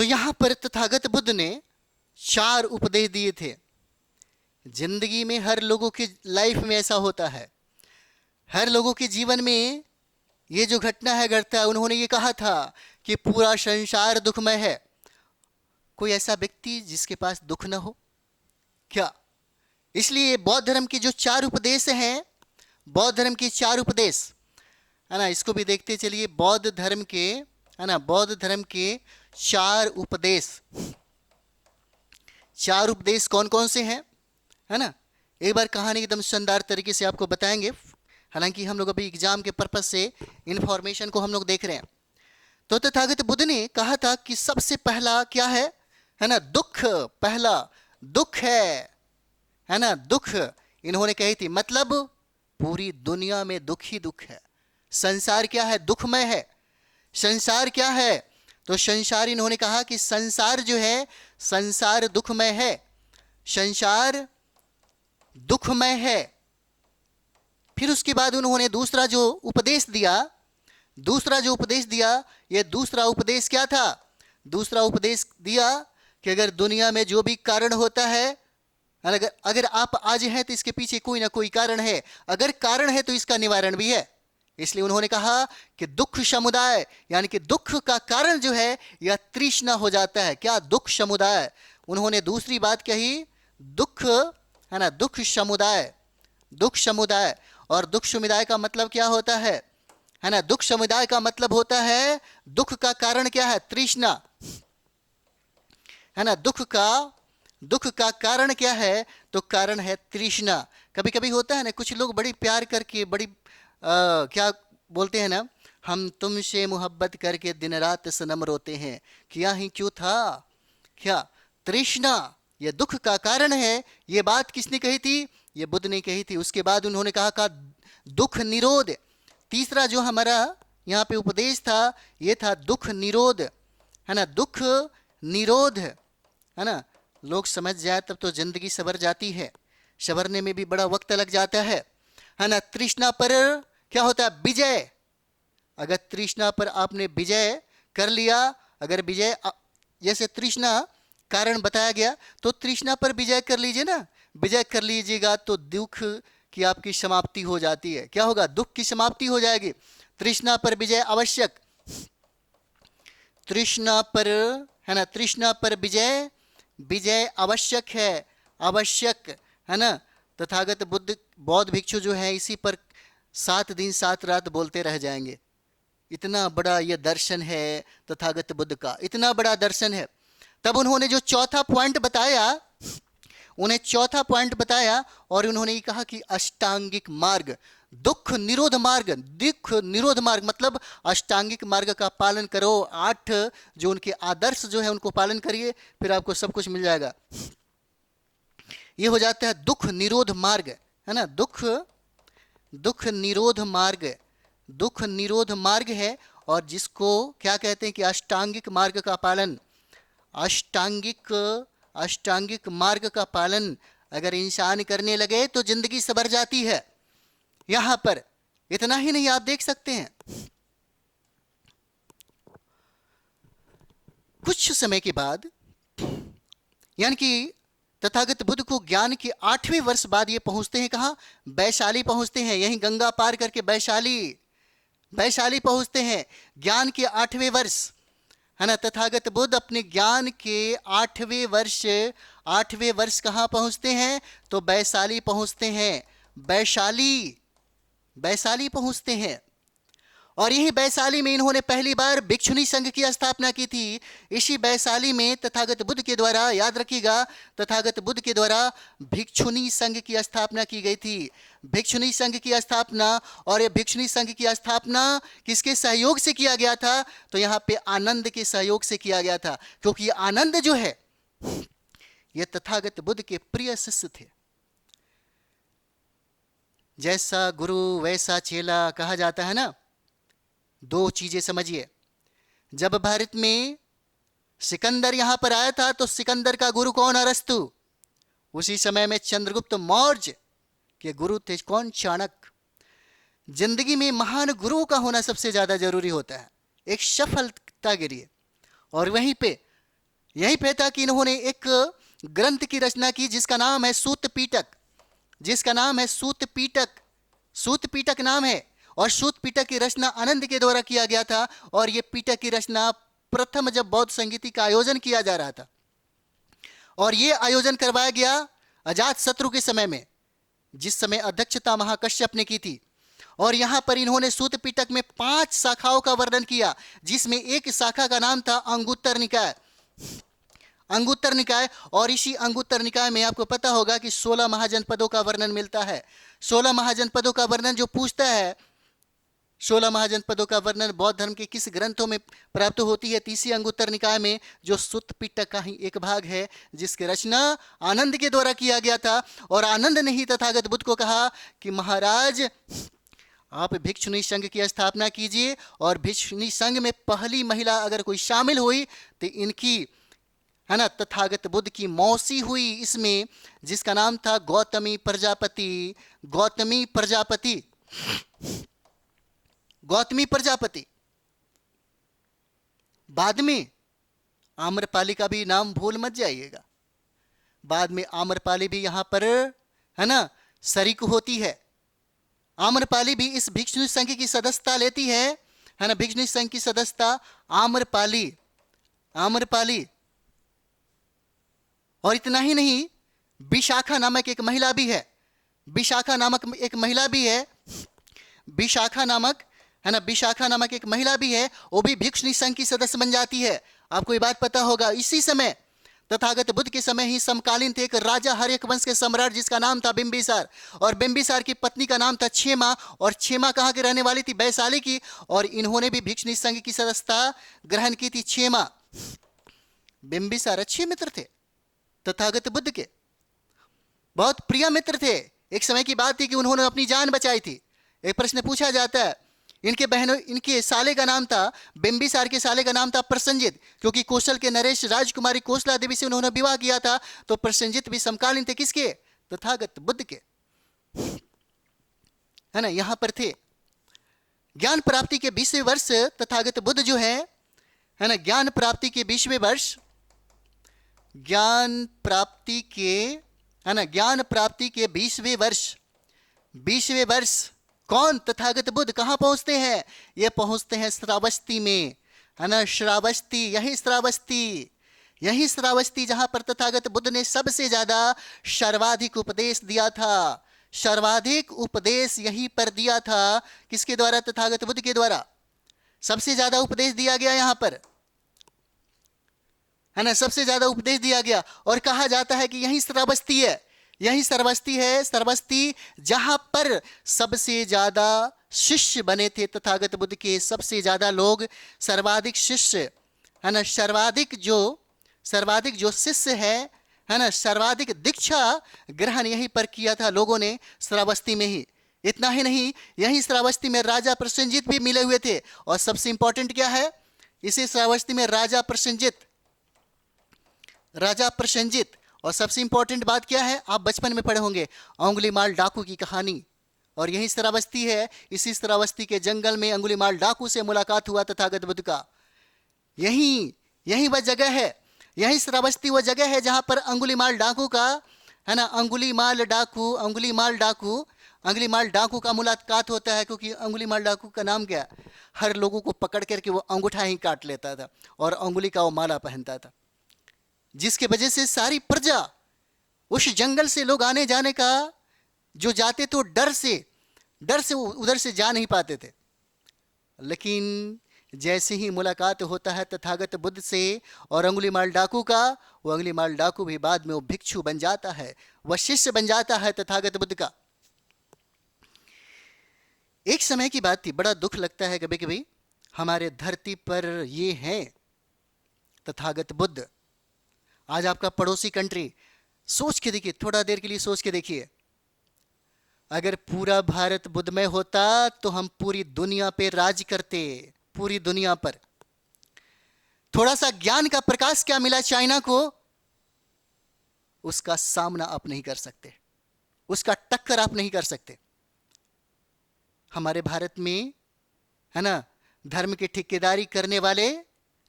तो यहां पर तथागत बुद्ध ने 4 उपदेश दिए थे। जिंदगी में हर लोगों की लाइफ में ऐसा होता है, हर लोगों के जीवन में ये जो घटना है घटता है। उन्होंने ये कहा था कि पूरा संसार दुखमय है। कोई ऐसा व्यक्ति जिसके पास दुख न हो क्या? इसलिए बौद्ध धर्म के जो 4 उपदेश हैं, बौद्ध धर्म के 4 उपदेश है ना, इसको भी देखते चलिए। बौद्ध धर्म के है ना, बौद्ध धर्म के 4 उपदेश, 4 उपदेश कौन कौन से हैं है ना, एक बार कहानी एकदम शानदार तरीके से आपको बताएंगे। हालांकि हम लोग अभी एग्जाम के पर्पस से इंफॉर्मेशन को हम लोग देख रहे हैं। तो तथागत बुद्ध ने कहा था कि सबसे पहला क्या है ना, दुख। पहला दुख है ना, दुख इन्होंने कही थी। मतलब पूरी दुनिया में दुख ही दुख है। संसार क्या है? दुखमय है। संसार क्या है? तो संसार इन्होंने कहा कि संसार जो है, संसार दुखमय है, संसार दुखमय है। फिर उसके बाद उन्होंने दूसरा जो उपदेश दिया, ये दूसरा उपदेश क्या था? दूसरा उपदेश दिया कि अगर दुनिया में जो भी कारण होता है, अगर आप आज हैं तो इसके पीछे कोई ना कोई कारण है। अगर कारण है तो इसका निवारण भी है। इसलिए उन्होंने कहा कि दुख समुदाय, यानी कि दुख का कारण जो है यह तृष्णा हो जाता है। क्या? दुख समुदाय। उन्होंने दूसरी बात कही, दुख है ना, दुख समुदाय। दुख समुदाय, और दुख समुदाय का मतलब क्या होता है ना? दुख समुदाय का मतलब होता है दुख का कारण क्या है? तृष्णा है ना। दुख का कारण क्या है? तो कारण है तृष्णा। कभी कभी होता है ना, कुछ लोग बड़ी प्यार करके बड़ी क्या बोलते हैं ना, हम तुमसे मोहब्बत करके दिन रात सनम रोते हैं, किया ही क्यों था? क्या? तृष्णा। ये दुख का कारण है। ये बात किसने कही थी? ये बुद्ध ने कही थी। उसके बाद उन्होंने कहा दुख निरोध। तीसरा जो हमारा यहाँ पे उपदेश था, ये था दुख निरोध है ना, दुख निरोध है ना। लोग समझ जाए तब तो जिंदगी सवर जाती है, सवरने में भी बड़ा वक्त लग जाता है ना। तृष्णा पर क्या होता है? विजय। अगर तृष्णा पर आपने विजय कर लिया, अगर विजय, जैसे तृष्णा कारण बताया गया, तो तृष्णा पर विजय कर लीजिए ना, विजय कर लीजिएगा तो दुख की आपकी समाप्ति हो जाती है। क्या होगा? दुख की समाप्ति हो जाएगी। तृष्णा पर विजय आवश्यक, तृष्णा पर है ना, तृष्णा पर विजय आवश्यक है, आवश्यक है ना। तथागत बुद्ध, बौद्ध भिक्षु जो है, इसी पर 7 दिन 7 रात बोलते रह जाएंगे। इतना बड़ा ये दर्शन है तथागत बुद्ध का, इतना बड़ा दर्शन है। तब उन्होंने जो चौथा पॉइंट बताया, उन्हें चौथा पॉइंट बताया और उन्होंने ये कहा कि अष्टांगिक मार्ग, दुख निरोध मार्ग। दुख निरोध मार्ग मतलब अष्टांगिक मार्ग का पालन करो। 8 जो उनके आदर्श जो है उनको पालन करिए, फिर आपको सब कुछ मिल जाएगा। ये हो जाता है दुख निरोध मार्ग है ना। दुख निरोध मार्ग, दुख निरोध मार्ग है। और जिसको क्या कहते हैं कि अष्टांगिक मार्ग का पालन, अष्टांगिक मार्ग का पालन अगर इंसान करने लगे तो जिंदगी सवर जाती है। यहां पर इतना ही नहीं, आप देख सकते हैं कुछ समय के बाद, यानी कि तथागत बुद्ध को ज्ञान के 8वें वर्ष बाद ये पहुंचते हैं कहाँ? वैशाली पहुंचते हैं। यहीं गंगा पार करके वैशाली पहुंचते हैं। ज्ञान के 8वें वर्ष है ना। तथागत बुद्ध अपने ज्ञान के 8वें वर्ष कहाँ पहुंचते हैं? तो वैशाली पहुंचते हैं। वैशाली पहुंचते हैं। और यही वैशाली में इन्होंने पहली बार भिक्षुनी संघ की स्थापना की थी। इसी वैशाली में तथागत बुद्ध के द्वारा, याद रखिएगा, तथागत बुद्ध के द्वारा भिक्षुनी संघ की स्थापना की गई थी। भिक्षुनी संघ की स्थापना, और ये भिक्षुनी संघ की स्थापना किसके सहयोग से किया गया था? तो यहाँ पे आनंद के सहयोग से किया गया था। क्योंकि आनंद जो है ये तथागत बुद्ध के प्रिय शिष्य थे। जैसा गुरु वैसा चेला कहा जाता है ना। 2 चीजें समझिए। जब भारत में सिकंदर यहां पर आया था तो सिकंदर का गुरु कौन? अरस्तु। उसी समय में चंद्रगुप्त मौर्य के गुरु थे कौन? चाणक्य। जिंदगी में महान गुरु का होना सबसे ज्यादा जरूरी होता है एक सफलता के लिए। और वहीं पे यहीं पे था कि इन्होंने एक ग्रंथ की रचना की जिसका नाम है सूत पीटक, जिसका नाम है सूत पीटक, सूत पीटक नाम है। और सूत पीटक की रचना आनंद के द्वारा किया गया था। और यह पीटक की रचना प्रथम जब बौद्ध संगीति का आयोजन किया जा रहा था, और यह आयोजन करवाया गया अजात शत्रु के समय में, जिस समय अध्यक्षता महाकश्यप ने की थी। और यहां पर इन्होंने सूत पीटक में 5 शाखाओं का वर्णन किया, जिसमें एक शाखा का नाम था अंगुत्तर निकाय, अंगुत्तर निकाय। और इसी अंगुत्तर निकाय में आपको पता होगा कि 16 महाजनपदों का वर्णन मिलता है। 16 महाजनपदों का वर्णन जो पूछता है, 16 महाजनपदों का वर्णन बौद्ध धर्म के किस ग्रंथों में प्राप्त होती है? तीसरी अंगुत्तर निकाय में, जो सूत पिटक का ही एक भाग है, जिसकी रचना आनंद के द्वारा किया गया था। और आनंद ने ही तथागत बुद्ध को कहा कि महाराज, आप भिक्षुणी संघ की स्थापना कीजिए, और भिक्षुणी संघ में पहली महिला अगर कोई शामिल हुई तो इनकी, है ना, तथागत बुद्ध की मौसी हुई इसमें, जिसका नाम था गौतमी प्रजापति। गौतमी प्रजापति, गौतमी प्रजापति। बाद में आम्रपाली का भी नाम भूल मत जाइएगा, बाद में आम्रपाली भी यहां पर, है ना, शरीक होती है। आम्रपाली भी इस भिक्षु संघ की सदस्यता लेती है ना, भिक्षु संघ की सदस्यता आम्रपाली, आम्रपाली। और इतना ही नहीं, विशाखा नामक एक महिला भी है, विशाखा नामक एक महिला भी है, विशाखा नामक, है ना, विशाखा नामक एक महिला भी है, वो भी भिक्षुणी संघ की सदस्य बन जाती है। आपको ये बात पता होगा। इसी समय, तथागत बुद्ध के समय ही समकालीन थे एक राजा हर्यक वंश के सम्राट, जिसका नाम था बिंबिसार। और बिंबिसार की पत्नी का नाम था क्षेमा, और क्षेमा कहाँ की रहने वाली थी? वैशाली की। और इन्होंने भी भिक्षुणी संघ की सदस्यता ग्रहण की थी। क्षेमा, बिंबिसार अच्छे मित्र थे तथागत बुद्ध के, बहुत प्रिय मित्र थे। एक समय की बात थी कि उन्होंने अपनी जान बचाई थी। एक प्रश्न पूछा जाता है, इनके बहनों, इनके साले का नाम था, बिंबिसार के साले का नाम था प्रसन्नजित, क्योंकि कौशल के नरेश राजकुमारी कौशला देवी से उन्होंने विवाह किया था। तो प्रसन्नजित भी समकालीन थे किसके? तथागत बुद्ध के, है ना, यहां पर थे। ज्ञान प्राप्ति के 20वें वर्ष तथागत बुद्ध जो है ना, ज्ञान प्राप्ति के 20वें वर्ष, ज्ञान प्राप्ति के, है ना, ज्ञान प्राप्ति के 20वें वर्ष, 20वें वर्ष कौन? तथागत बुद्ध कहां पहुंचते हैं? ये पहुंचते हैं श्रावस्ती में, है ना, श्रावस्ती, यही श्रावस्ती, यही श्रावस्ती जहां पर तथागत बुद्ध ने सबसे ज्यादा सर्वाधिक उपदेश दिया था। सर्वाधिक उपदेश यहीं पर दिया था। किसके द्वारा? तथागत बुद्ध के द्वारा सबसे ज्यादा उपदेश दिया गया यहां पर, है ना, सबसे ज्यादा उपदेश दिया गया। और कहा जाता है कि यही श्रावस्ती है, यही सर्वस्ती है, सर्वस्ती जहां पर सबसे ज्यादा शिष्य बने थे तथागत बुद्ध के, सबसे ज्यादा लोग, सर्वाधिक शिष्य, है ना, सर्वाधिक जो शिष्य है ना, सर्वाधिक दीक्षा ग्रहण यहीं पर किया था लोगों ने, श्रावस्ती में ही। इतना ही नहीं, यही श्रावस्ती में राजा प्रसेनजित भी मिले हुए थे। और सबसे इंपॉर्टेंट क्या है? इसी श्रावस्ती में राजा प्रसेनजित, राजा प्रसेनजित। और सबसे इंपॉर्टेंट बात क्या है? आप बचपन में पढ़े होंगे अंगुलीमाल डाकू की कहानी, और यही श्रावस्ती है। इसी श्रावस्ती के जंगल में अंगुलीमाल डाकू से मुलाकात हुआ तथागत बुद्ध का। यही वह जगह है, यही श्रावस्ती वह जगह है जहां पर अंगुलीमाल डाकू का, है ना, अंगुलीमाल डाकू का मुलाकात होता है। क्योंकि अंगुलीमाल डाकू का नाम क्या? हर लोगों को पकड़ करके वो अंगूठा ही काट लेता था और अंगुली का वो माला पहनता था, जिसके वजह से सारी प्रजा, उस जंगल से लोग आने जाने का जो जाते तो डर से उधर से जा नहीं पाते थे। लेकिन जैसे ही मुलाकात होता है तथागत बुद्ध से और अंगुलीमाल डाकू का, वो अंगुलीमाल डाकू भी बाद में वो भिक्षु बन जाता है, वह शिष्य बन जाता है तथागत बुद्ध का। एक समय की बात थी, बड़ा दुख लगता है कभी कभी, हमारे धरती पर ये हैं तथागत बुद्ध। आज आपका पड़ोसी कंट्री, सोच के देखिए, थोड़ा देर के लिए सोच के देखिए, अगर पूरा भारत बुद्धमय होता तो हम पूरी दुनिया पे राज करते, पूरी दुनिया पर। थोड़ा सा ज्ञान का प्रकाश क्या मिला चाइना को, उसका सामना आप नहीं कर सकते, उसका टक्कर आप नहीं कर सकते। हमारे भारत में, है ना, धर्म की ठेकेदारी करने वाले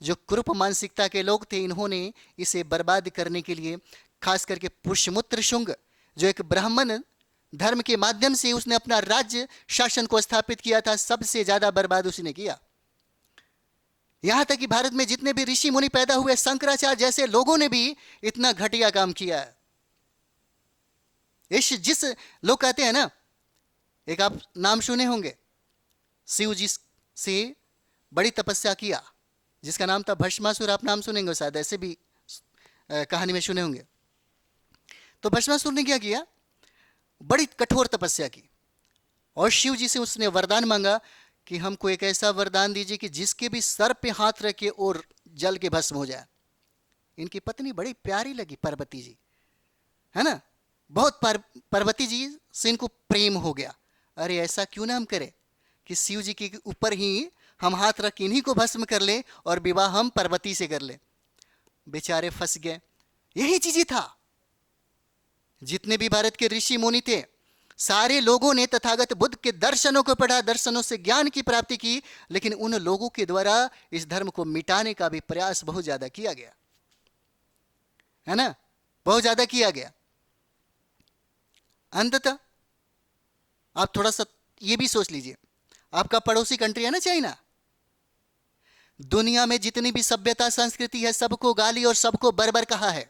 जो कुरूप मानसिकता के लोग थे, इन्होंने इसे बर्बाद करने के लिए, खास करके पुष्यमुत्र शुंग जो एक ब्राह्मण धर्म के माध्यम से उसने अपना राज्य शासन को स्थापित किया था, सबसे ज्यादा बर्बाद उसने किया। यहां तक कि भारत में जितने भी ऋषि मुनि पैदा हुए, शंकराचार्य जैसे लोगों ने भी इतना घटिया काम किया है। जिस लोग कहते हैं ना, एक आप नाम सुने होंगे, शिव जी से बड़ी तपस्या किया, जिसका नाम था भस्मासुर। आप नाम सुनेंगे शायद, ऐसे भी कहानी में सुने होंगे। तो भस्मासुर ने क्या किया, बड़ी कठोर तपस्या की और शिव जी से उसने वरदान मांगा कि हमको एक ऐसा वरदान दीजिए कि जिसके भी सर पे हाथ रखे और जल के भस्म हो जाए। इनकी पत्नी बड़ी प्यारी लगी, पार्वती जी, है ना, बहुत पार्वती जी से इनको प्रेम हो गया। अरे ऐसा क्यों ना हम करें कि शिव जी के ऊपर ही हम हाथ रख इन्हीं को भस्म कर ले और विवाह हम पार्वती से कर ले। बेचारे फंस गए। यही चीज ही था। जितने भी भारत के ऋषि मुनि थे, सारे लोगों ने तथागत बुद्ध के दर्शनों को पढ़ा, दर्शनों से ज्ञान की प्राप्ति की, लेकिन उन लोगों के द्वारा इस धर्म को मिटाने का भी प्रयास बहुत ज्यादा किया गया, है ना, बहुत ज्यादा किया गया। अंततः आप थोड़ा सा ये भी सोच लीजिए, आपका पड़ोसी कंट्री है ना चाइना, दुनिया में जितनी भी सभ्यता संस्कृति है, सबको गाली और सबको बर्बर कहा है,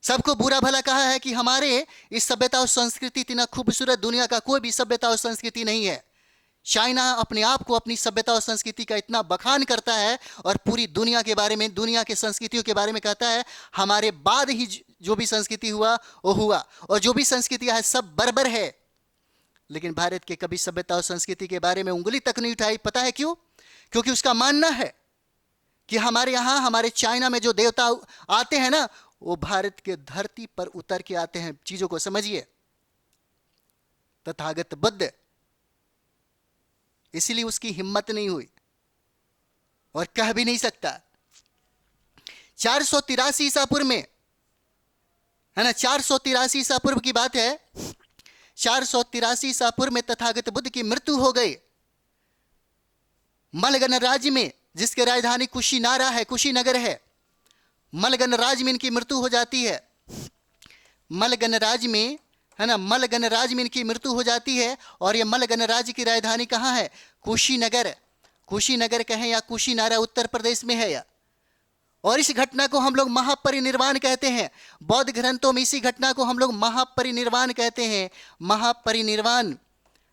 सबको बुरा भला कहा है कि हमारे इस सभ्यता और संस्कृति इतना खूबसूरत दुनिया का कोई भी सभ्यता और संस्कृति नहीं है। चाइना अपने आप को अपनी सभ्यता और संस्कृति का इतना बखान करता है और पूरी दुनिया के बारे में, दुनिया के संस्कृतियों के बारे में कहता है हमारे बाद ही जो भी संस्कृति हुआ वो हुआ, और जो भी संस्कृतियां है सब बर्बर है। लेकिन भारत के कभी सभ्यता और संस्कृति के बारे में उंगली तक नहीं उठाई। पता है क्यों? क्योंकि उसका मानना है कि हमारे यहां, हमारे चाइना में जो देवता आते हैं ना, वो भारत के धरती पर उतर के आते हैं। चीजों को समझिए, तथागत बुद्ध, इसीलिए उसकी हिम्मत नहीं हुई और कह भी नहीं सकता। 483 ईसा पूर्व में, है ना, 483 ईसा पूर्व की बात है। 483 ईसा पूर्व में तथागत बुद्ध की मृत्यु हो गई मलगन राज्य में, जिसकी राजधानी कुशीनारा है, कुशीनगर है। मलगन राज्य में इनकी मृत्यु हो जाती है। मलगन राज्य में, है ना, मलगन राज्य में इनकी मृत्यु हो जाती है। और ये मलगन राज्य की राजधानी कहाँ है? कुशीनगर। कुशीनगर कहें या कुशीनारा, उत्तर प्रदेश में है या। और इस घटना को हम लोग महापरिनिर्वाण कहते हैं। बौद्ध ग्रंथों में इसी घटना को हम लोग महापरिनिर्वाण कहते हैं। महापरिनिर्वाण,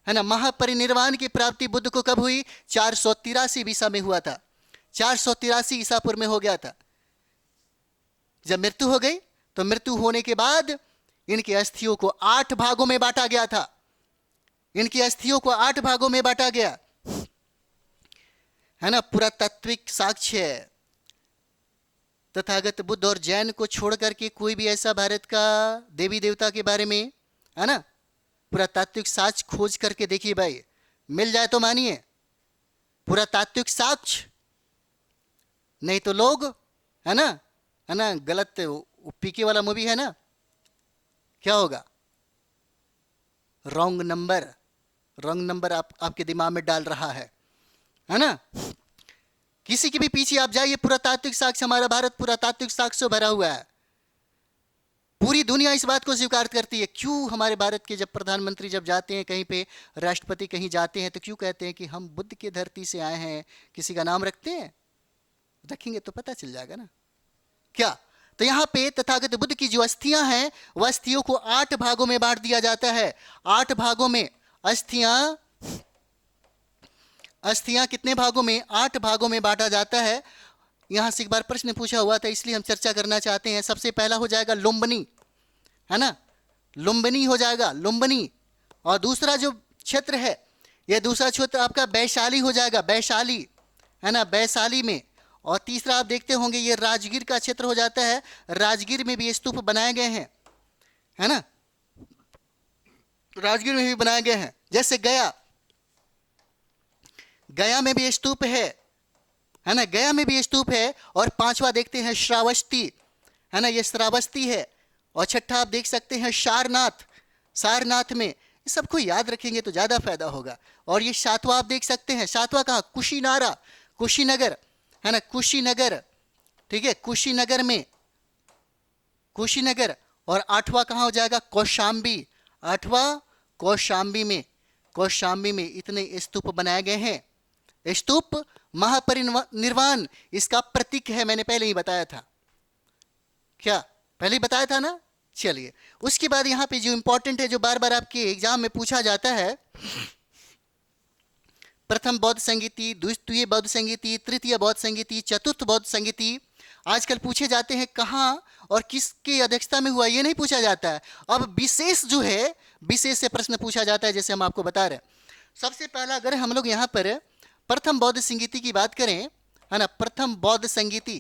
है ना, महापरिनिर्वाण की प्राप्ति बुद्ध को कब हुई? 483 ईसा में हुआ था। 483 ईसा पूर्व में हो गया था। जब मृत्यु हो गई तो मृत्यु होने के बाद इनकी अस्थियों को 8 भागों में बांटा गया था। इनकी अस्थियों को 8 भागों में बांटा गया, है ना। पुरातात्विक साक्ष्य है। तथागत बुद्ध और जैन को छोड़ करके कोई भी ऐसा भारत का देवी देवता के बारे में, है ना, पुरातात्विक साक्ष्य खोज करके देखिए भाई, मिल जाए तो मानिए, पुरातात्विक साक्ष्य, नहीं तो लोग, है ना, है ना, गलत पीके वाला मूवी है ना, क्या होगा? रॉन्ग नंबर आपके दिमाग में डाल रहा है ना। किसी के भी पीछे आप जाइए, पुरातात्विक साक्ष्य, हमारा भारत पुरातात्विक साक्ष्य से भरा हुआ है। पूरी दुनिया इस बात को स्वीकार करती है। क्यों हमारे भारत के जब प्रधानमंत्री जब जाते हैं कहीं पे, राष्ट्रपति कहीं जाते हैं, तो क्यों कहते हैं कि हम बुद्ध की धरती से आए हैं? किसी का नाम रखते हैं? रखेंगे तो पता चल जाएगा ना क्या। तो यहां पे तथागत बुद्ध की जो अस्थियां हैं, वह अस्थियों को 8 भागों में बांट दिया जाता है। 8 भागों में अस्थियां कितने भागों में? 8 भागों में बांटा जाता है। यहां से एक बार प्रश्न पूछा हुआ था, इसलिए हम चर्चा करना चाहते हैं। सबसे पहला हो जाएगा लुम्बिनी, है ना, लुम्बिनी हो जाएगा, लुम्बिनी। और दूसरा जो क्षेत्र है, यह दूसरा क्षेत्र आपका वैशाली हो जाएगा, वैशाली, है ना, वैशाली में। और तीसरा आप देखते होंगे ये राजगीर का क्षेत्र हो जाता है। राजगीर में भी स्तूप बनाए गए हैं, है ना, राजगीर में भी बनाए गए हैं। जैसे गया में भी स्तूप है ना, गया में भी स्तूप है। और 5वां देखते हैं श्रावस्ती, है ना, ये श्रावस्ती है। और छठा आप देख सकते हैं सारनाथ में। इस सबको याद रखेंगे तो ज्यादा फायदा होगा। और ये 7वां आप देख सकते हैं, 7वां कहाँ? कुशीनगर, है ना, कुशीनगर, ठीक है, कुशीनगर में, कुशीनगर। और 8वां कहाँ हो जाएगा, कौशाम्बी, 8वां कौशाम्बी में, कौशाम्बी में इतने स्तूप बनाए गए हैं। स्तूप महापरिनिर्वाण इसका प्रतीक है, मैंने पहले ही बताया था, क्या पहले ही बताया था ना। चलिए, उसके बाद यहाँ पे जो इंपॉर्टेंट है, जो बार बार आपके एग्जाम में पूछा जाता है, प्रथम बौद्ध संगीति, द्वितीय बौद्ध संगीति, तृतीय बौद्ध संगीति, चतुर्थ बौद्ध संगीति, आजकल पूछे जाते हैं कहाँ और किसकी अध्यक्षता में हुआ, ये नहीं पूछा जाता है। अब विशेष जो है, विशेष से प्रश्न पूछा जाता है, जैसे हम आपको बता रहे हैं। सबसे पहला अगर हम लोग यहाँ पर प्रथम बौद्ध संगीति की बात करें, है ना, प्रथम बौद्ध संगीति,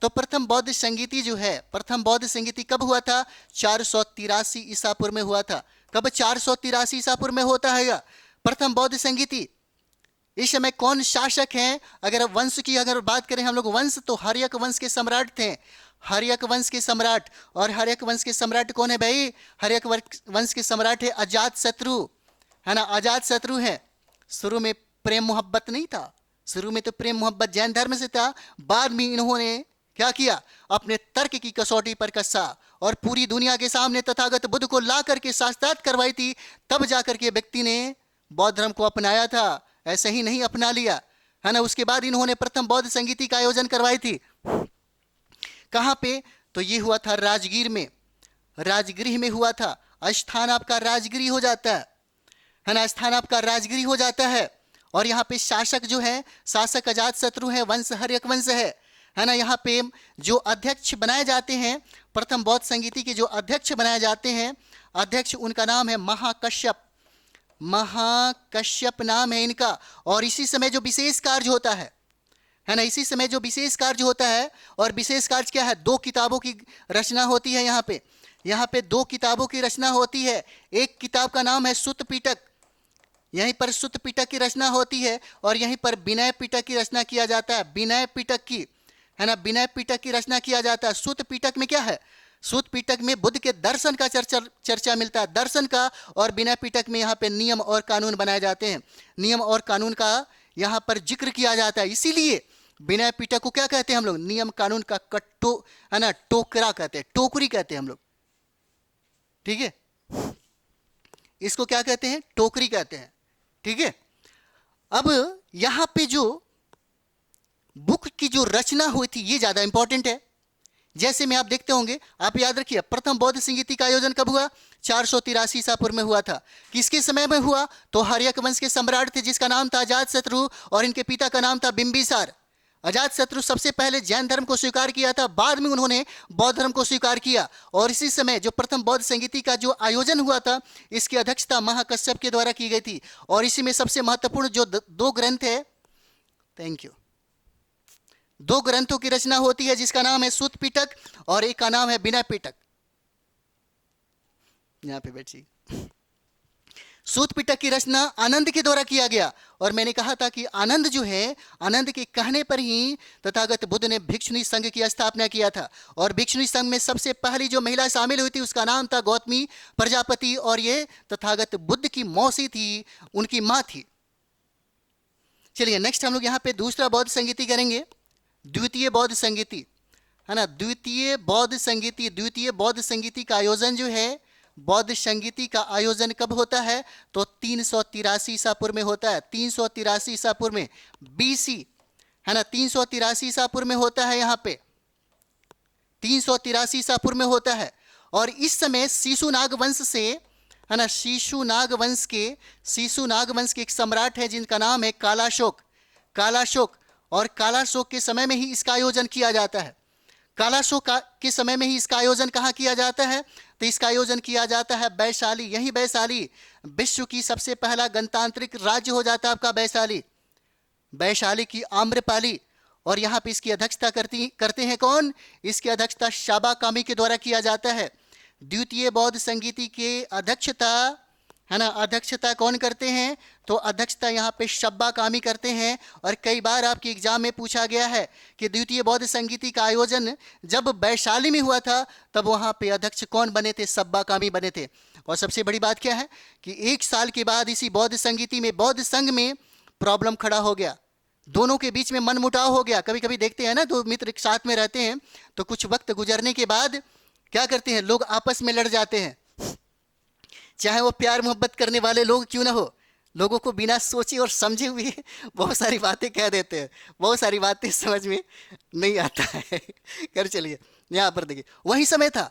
तो प्रथम बौद्ध संगीति जो है, प्रथम बौद्ध संगीति कब हुआ था, 483 ईसापुर में हुआ था। कब, 483 ईसापुर में होता है प्रथम बौद्ध संगीति। इस समय कौन शासक हैं, अगर वंश की अगर बात करें हम लोग, वंश तो हर्यक वंश के सम्राट थे, हर्यक वंश के सम्राट। और हर्यक वंश के सम्राट कौन है भाई, हर्यक वंश के सम्राट है अजातशत्रु, है ना, अजातशत्रु है। शुरू में प्रेम मोहब्बत नहीं था, शुरू में तो प्रेम मोहब्बत जैन धर्म से था, बाद में इन्होंने क्या किया, अपने तर्क की कसौटी पर कसा और पूरी दुनिया के सामने तथागत बुद्ध को ला करके साक्षात करवाई थी, तब जाकर के व्यक्ति ने बौद्ध धर्म को अपनाया था, ऐसे ही नहीं अपना लिया, है ना। उसके बाद इन्होंने प्रथम बौद्ध संगीति का आयोजन करवाई थी। कहाँ पे, तो ये हुआ था राजगीर में, राजगृह में हुआ था। स्थान आपका राजगृह हो जाता है ना, स्थान आपका राजगृह हो जाता है। और यहाँ पे शासक जो है, शासक अजातशत्रु है, वंश हर्यक वंश है ना। यहाँ पे जो अध्यक्ष बनाए जाते हैं, प्रथम बौद्ध संगीति के जो अध्यक्ष बनाए जाते हैं, अध्यक्ष उनका नाम है महाकश्यप, महाकश्यप नाम है इनका। और इसी समय जो विशेष कार्य होता है ना, इसी समय जो विशेष कार्य होता है, और विशेष कार्य क्या है, 2 किताबों की रचना होती है यहाँ पे 2 किताबों की रचना होती है। एक किताब का नाम है सुत्त पिटक, यहीं पर सुत्त पिटक की रचना होती है, और यहीं पर विनय पिटक की रचना किया जाता है, विनय पिटक की, है ना, विनय पिटक की रचना किया जाता है। सुत्त पिटक में क्या है, सुत्त पिटक में बुद्ध के दर्शन का चर्चा मिलता है, दर्शन का। और विनय पिटक में यहाँ पे नियम और कानून बनाए जाते हैं, नियम और कानून का यहाँ पर जिक्र किया जाता है। इसीलिए विनय पिटक को क्या कहते हैं हम लोग, नियम कानून का कट्टो, है ना, टोकरा कहते हैं, टोकरी कहते हैं हम लोग, ठीक है, इसको क्या कहते हैं, टोकरी कहते हैं, ठीक है। अब यहाँ पे जो बुक की जो रचना हुई थी, ये ज्यादा इंपॉर्टेंट है। जैसे में आप देखते होंगे, आप याद रखिए, प्रथम बौद्ध संगीति का आयोजन कब हुआ, 483 ईसापुर में हुआ था। किसके समय में हुआ, तो हर्यक वंश के सम्राट थे, जिसका नाम था अजातशत्रु, और इनके पिता का नाम था बिंबिसार। अजातशत्रु सबसे पहले जैन धर्म को स्वीकार किया था, बाद में उन्होंने बौद्ध धर्म को स्वीकार किया। और इसी समय जो प्रथम बौद्ध संगीति का जो आयोजन हुआ था, इसकी अध्यक्षता महाकश्यप के द्वारा की गई थी। और इसी में सबसे महत्वपूर्ण जो 2 ग्रंथ है, थैंक यू, 2 ग्रंथों की रचना होती है, जिसका नाम है सुत्त पिटक और एक का नाम है विनय पिटक। यहां पे बैठिए। सूत पिटक की रचना आनंद के द्वारा किया गया। और मैंने कहा था कि आनंद जो है, आनंद के कहने पर ही तथागत बुद्ध ने भिक्षुणी संघ की स्थापना किया था। और भिक्षुणी संघ में सबसे पहली जो महिला शामिल हुई थी, उसका नाम था गौतमी प्रजापति, और ये तथागत बुद्ध की मौसी थी, उनकी माँ थी। चलिए नेक्स्ट हम लोग यहाँ पे दूसरा बौद्ध संगीति करेंगे, द्वितीय बौद्ध संगीति, है ना। द्वितीय बौद्ध संगीति, द्वितीय बौद्ध संगीति का आयोजन जो है, बौद्ध संगीति का आयोजन कब होता है, तो 383 ईसापुर में होता है, 383 ईसापुर में, बीसी, है ना, 383 ईसापुर में होता है, यहाँ पे 383 ईसापुर में होता है। और इस समय शिशुनाग वंश से, है ना, शिशुनाग वंश के एक सम्राट है, जिनका नाम है कालाशोक, कालाशोक। और कालाशोक के समय में ही इसका आयोजन किया जाता है। कालाशोक के समय में ही इसका आयोजन कहाँ किया जाता है, तो इसका आयोजन किया जाता है वैशाली। यही वैशाली विश्व की सबसे पहला गणतांत्रिक राज्य हो जाता है आपका वैशाली, वैशाली की आम्रपाली। और यहाँ पे इसकी अध्यक्षता करते हैं कौन, इसकी अध्यक्षता शाबा कामी के द्वारा किया जाता है। द्वितीय बौद्ध संगीति के अध्यक्षता, है ना, अध्यक्षता कौन करते हैं, तो अध्यक्षता यहाँ पे शब्बा कामी करते हैं। और कई बार आपके एग्जाम में पूछा गया है कि द्वितीय बौद्ध संगीति का आयोजन जब वैशाली में हुआ था, तब वहाँ पे अध्यक्ष कौन बने थे, शब्बा कामी बने थे। और सबसे बड़ी बात क्या है कि 1 साल के बाद इसी बौद्ध संगीति में, बौद्ध संघ में प्रॉब्लम खड़ा हो गया। दोनों के बीच में मनमुटाव हो गया। कभी कभी देखते हैं ना, दो मित्र एक साथ में रहते हैं तो कुछ वक्त गुजरने के बाद क्या करते हैं, लोग आपस में लड़ जाते हैं। चाहे वो प्यार मोहब्बत करने वाले लोग क्यों ना हो, लोगों को बिना सोचे और समझे हुए बहुत सारी बातें कह देते हैं, बहुत सारी बातें समझ में नहीं आता है। कर चलिए, यहाँ पर देखिए वही समय था,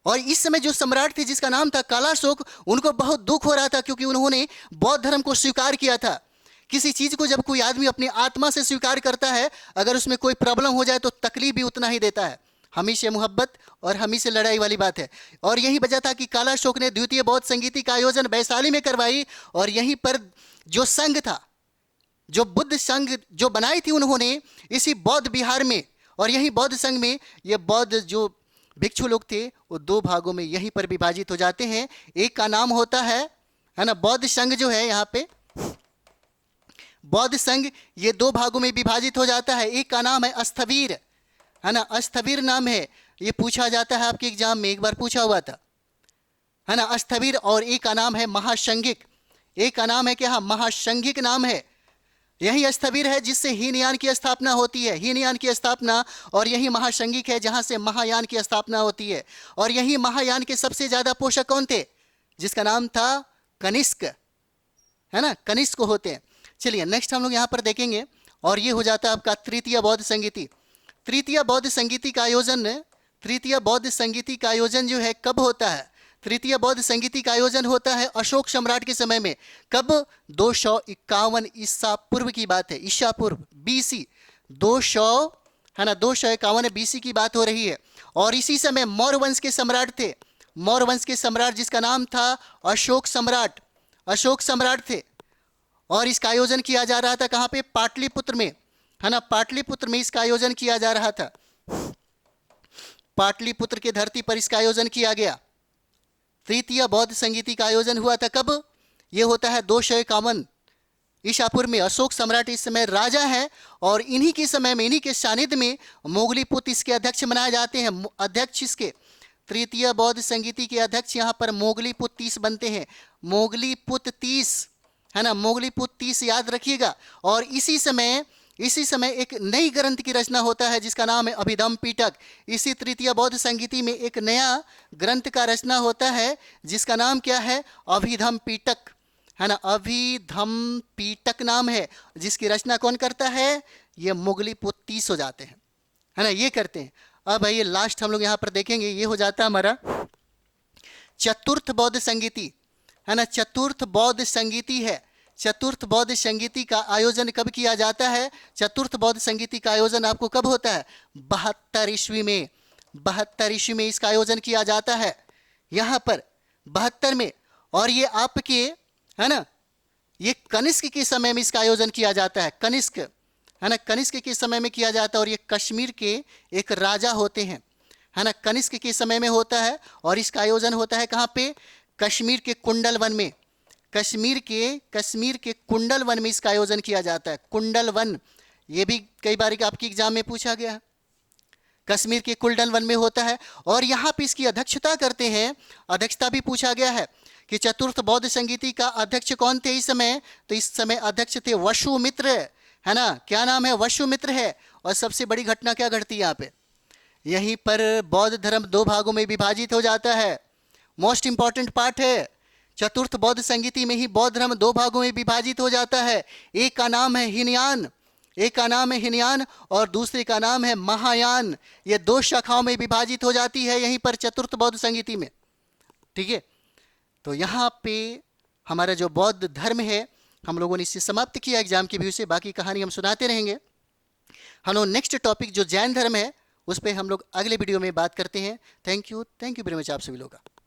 और इस समय जो सम्राट थे जिसका नाम था कालाशोक, उनको बहुत दुख हो रहा था क्योंकि उन्होंने बौद्ध धर्म को स्वीकार किया था। किसी चीज को जब कोई आदमी अपनी आत्मा से स्वीकार करता है, अगर उसमें कोई प्रॉब्लम हो जाए तो तकलीफ भी उतना ही देता है। हमी से मोहब्बत और हमी से लड़ाई वाली बात है। और यही वजह था कि कालाशोक ने द्वितीय बौद्ध संगीति का आयोजन वैशाली में करवाई, और यहीं पर जो संघ था, जो बुद्ध संघ जो बनाई थी उन्होंने इसी बौद्ध विहार में, और यही बौद्ध संघ में ये बौद्ध जो भिक्षु लोग थे वो दो भागों में यहीं पर विभाजित हो जाते हैं। एक का नाम होता है ना, बौद्ध संघ जो है यहाँ पे बौद्ध संघ, ये दो भागों में विभाजित हो जाता है। एक का नाम है अस्थवीर, है ना, अस्थवीर नाम है, ये पूछा जाता है आपके एग्जाम में, एक बार पूछा हुआ था, है ना, अस्थवीर। और एक का नाम है महासंघिक, एक का नाम है क्या, महासंघिक नाम है। यही अस्थवीर है जिससे हीनयान की स्थापना होती है, हीनयान की स्थापना, और यही महासंघिक है जहां से महायान की स्थापना होती है। और यही महायान के सबसे ज्यादा पोषक कौन थे, जिसका नाम था कनिष्क, है ना, कनिष्क होते हैं। चलिए नेक्स्ट हम लोग यहाँ पर देखेंगे, और ये हो जाता है आपका तृतीय बौद्ध संगीति। तृतीय बौद्ध संगीति का आयोजन, तृतीय बौद्ध संगीति का आयोजन जो है कब होता है, तृतीय बौद्ध संगीति का आयोजन होता है अशोक सम्राट के समय में। कब, 251 ईसा पूर्व की बात है, ईसा पूर्व बीसी 200, है ना, 251 बीसी की बात हो रही है। और इसी समय मौर्य वंश के सम्राट थे, मौर्य वंश के सम्राट जिसका नाम था अशोक सम्राट, अशोक सम्राट थे। और इसका आयोजन किया जा रहा था कहाँ पे, पाटलिपुत्र में, है ना, पाटलिपुत्र में इसका आयोजन किया जा रहा था। पाटलिपुत्र के धरती पर इसका आयोजन किया गया। तृतीय बौद्ध संगीति का आयोजन हुआ था कब, यह होता है 251 ईसा पूर्व में। अशोक सम्राट इस समय राजा है, और इन्हीं के समय में, इन्हीं के सानिध्य में मोगलीपुत्र इसके अध्यक्ष बनाए जाते हैं। अध्यक्ष इसके तृतीय बौद्ध संगीति के अध्यक्ष यहाँ पर मोगलीपुत्र 30 बनते हैं, मोगलीपुत्र 30, है ना, मोगलीपुत्र 30 याद रखिएगा। और इसी समय एक नई ग्रंथ की रचना होता है जिसका नाम है अभिधम्म पिटक। इसी तृतीय बौद्ध संगीति में एक नया ग्रंथ का रचना होता है जिसका नाम क्या है, अभिधम्म पिटक, है ना, अभिधम्म पिटक नाम है, जिसकी रचना कौन करता है, ये मोगलीपुत्र 30 हो जाते हैं, है ना, ये करते हैं। अब ये लास्ट हम लोग यहाँ पर देखेंगे, ये हो जाता है हमारा चतुर्थ बौद्ध संगीति, है ना, चतुर्थ बौद्ध संगीति है। चतुर्थ बौद्ध संगीति का आयोजन कब किया जाता है, चतुर्थ बौद्ध संगीति का आयोजन आपको कब होता है, 72 ईस्वी में, 72 ईस्वी में इसका आयोजन किया जाता है यहाँ पर 72 में। और ये आपके, है ना, ये कनिष्क के समय में इसका आयोजन किया जाता है, कनिष्क, है ना, कनिष्क के समय में किया जाता है। और ये कश्मीर के एक राजा होते हैं, है ना, कनिष्क के समय में होता है। और इसका आयोजन होता है कहाँ पे, कश्मीर के कुंडल वन में, कश्मीर के कुंडल वन में इसका आयोजन किया जाता है। कुंडल वन, ये भी कई बार आपकी एग्जाम में पूछा गया है, कश्मीर के कुंडल वन में होता है। और यहाँ पे इसकी अध्यक्षता करते हैं, अध्यक्षता भी पूछा गया है कि चतुर्थ बौद्ध संगीति का अध्यक्ष कौन थे इस समय, तो इस समय अध्यक्ष थे वसुमित्र, है ना, क्या नाम है, वसुमित्र है। और सबसे बड़ी घटना क्या घटती है यहाँ पे, यहीं पर बौद्ध धर्म दो भागों में विभाजित हो जाता है। मोस्ट इंपॉर्टेंट पार्ट है, चतुर्थ बौद्ध संगीति में ही बौद्ध धर्म दो भागों में विभाजित हो जाता है। एक का नाम है हीनयान, एक का नाम है हीनयान, और दूसरे का नाम है महायान। ये दो शाखाओं में विभाजित हो जाती है यहीं पर चतुर्थ बौद्ध संगीति में, ठीक है। तो यहाँ पे हमारा जो बौद्ध धर्म है हम लोगों ने इसे समाप्त किया एग्जाम की व्यू से, बाकी कहानी हम सुनाते रहेंगे। हम लोग नेक्स्ट टॉपिक जो जैन धर्म है उस पर हम लोग अगले वीडियो में बात करते हैं। थैंक यू वेरी मच आप सभी लोगों का।